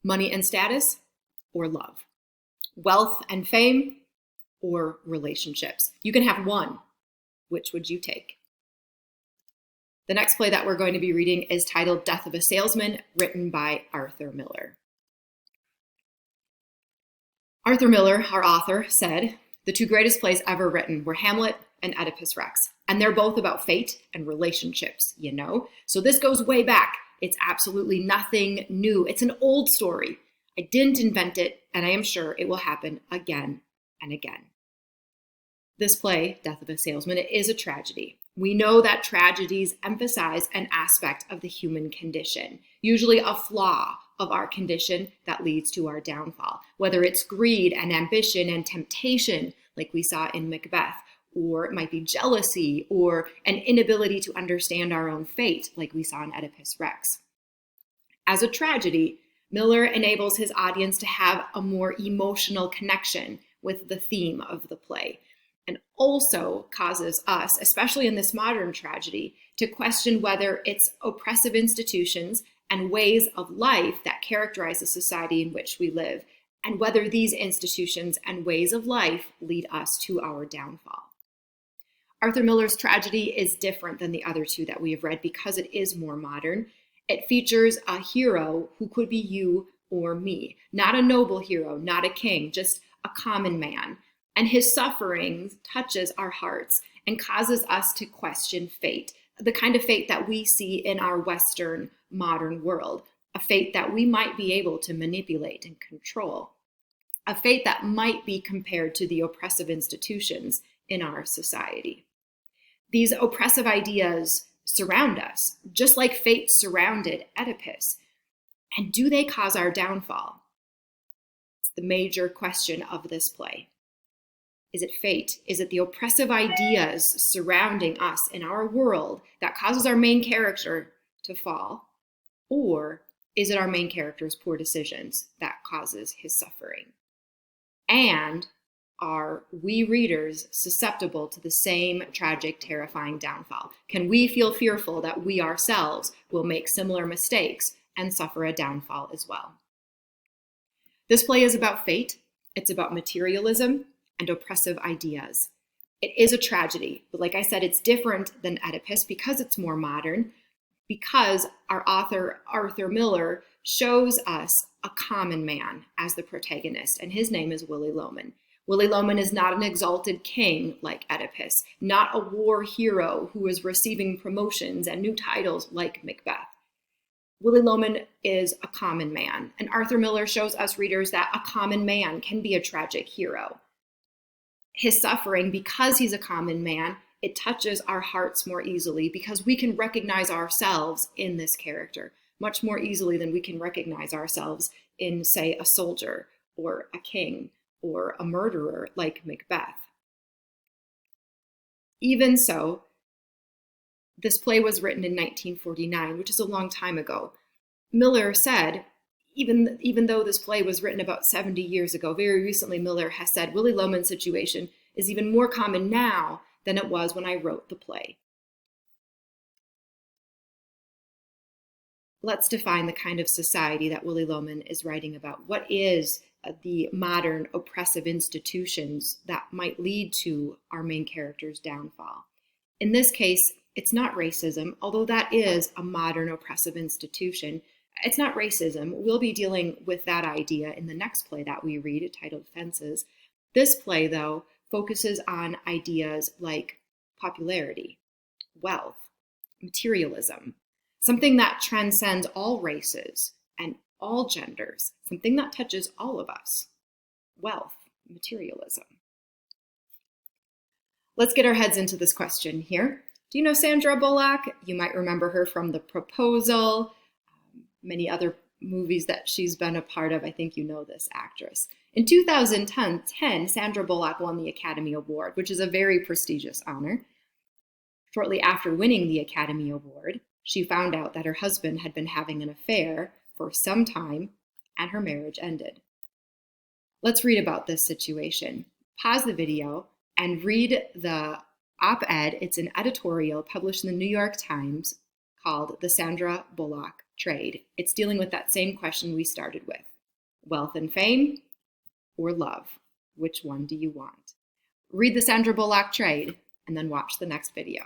money and status or love, wealth and fame or relationships. You can have one. Which would you take? The next play that we're going to be reading is titled Death of a Salesman, written by Arthur Miller. Arthur Miller, our author, said, "The two greatest plays ever written were Hamlet and Oedipus Rex, and they're both about fate and relationships, you know? So this goes way back. It's absolutely nothing new. It's an old story. I didn't invent it, and I am sure it will happen again and again." This play, Death of a Salesman, it is a tragedy. We know that tragedies emphasize an aspect of the human condition, usually a flaw of our condition that leads to our downfall, whether it's greed and ambition and temptation, like we saw in Macbeth, or it might be jealousy or an inability to understand our own fate, like we saw in Oedipus Rex. As a tragedy, Miller enables his audience to have a more emotional connection with the theme of the play, and also causes us, especially in this modern tragedy, to question whether it's oppressive institutions and ways of life that characterize the society in which we live, and whether these institutions and ways of life lead us to our downfall. Arthur Miller's tragedy is different than the other two that we have read because it is more modern. It features a hero who could be you or me, not a noble hero, not a king, just a common man. And his suffering touches our hearts and causes us to question fate, the kind of fate that we see in our Western modern world, a fate that we might be able to manipulate and control, a fate that might be compared to the oppressive institutions in our society. These oppressive ideas surround us, just like fate surrounded Oedipus. And do they cause our downfall? It's the major question of this play. Is it fate? Is it the oppressive ideas surrounding us in our world that causes our main character to fall? Or is it our main character's poor decisions that causes his suffering? And are we readers susceptible to the same tragic, terrifying downfall? Can we feel fearful that we ourselves will make similar mistakes and suffer a downfall as well? This play is about fate. It's about materialism and oppressive ideas. It is a tragedy, but like I said, it's different than Oedipus because it's more modern, because our author, Arthur Miller, shows us a common man as the protagonist, and his name is Willy Loman. Willy Loman is not an exalted king like Oedipus, not a war hero who is receiving promotions and new titles like Macbeth. Willy Loman is a common man, and Arthur Miller shows us readers that a common man can be a tragic hero. His suffering, because he's a common man, it touches our hearts more easily because we can recognize ourselves in this character much more easily than we can recognize ourselves in, say, a soldier or a king or a murderer like Macbeth. Even so, this play was written in 1949, which is a long time ago. Miller said, even though this play was written about 70 years ago, very recently Miller has said Willy Loman's situation is even more common now than it was when I wrote the play. Let's define the kind of society that Willy Loman is writing about. What is the modern oppressive institutions that might lead to our main character's downfall? In this case, it's not racism, although that is a modern oppressive institution. It's not racism. We'll be dealing with that idea in the next play that we read, titled Fences. This play, though, focuses on ideas like popularity, wealth, materialism, something that transcends all races and all genders, something that touches all of us, wealth, materialism. Let's get our heads into this question here. Do you know Sandra Bullock? You might remember her from The Proposal, many other movies that she's been a part of. I think you know this actress. In 2010, Sandra Bullock won the Academy Award, which is a very prestigious honor. Shortly after winning the Academy Award, she found out that her husband had been having an affair for some time, and her marriage ended. Let's read about this situation. Pause the video and read the op-ed. It's an editorial published in the New York Times called The Sandra Bullock Trade. It's dealing with that same question we started with. Wealth and fame or love? Which one do you want? Read the Sandra Bullock Trade and then watch the next video.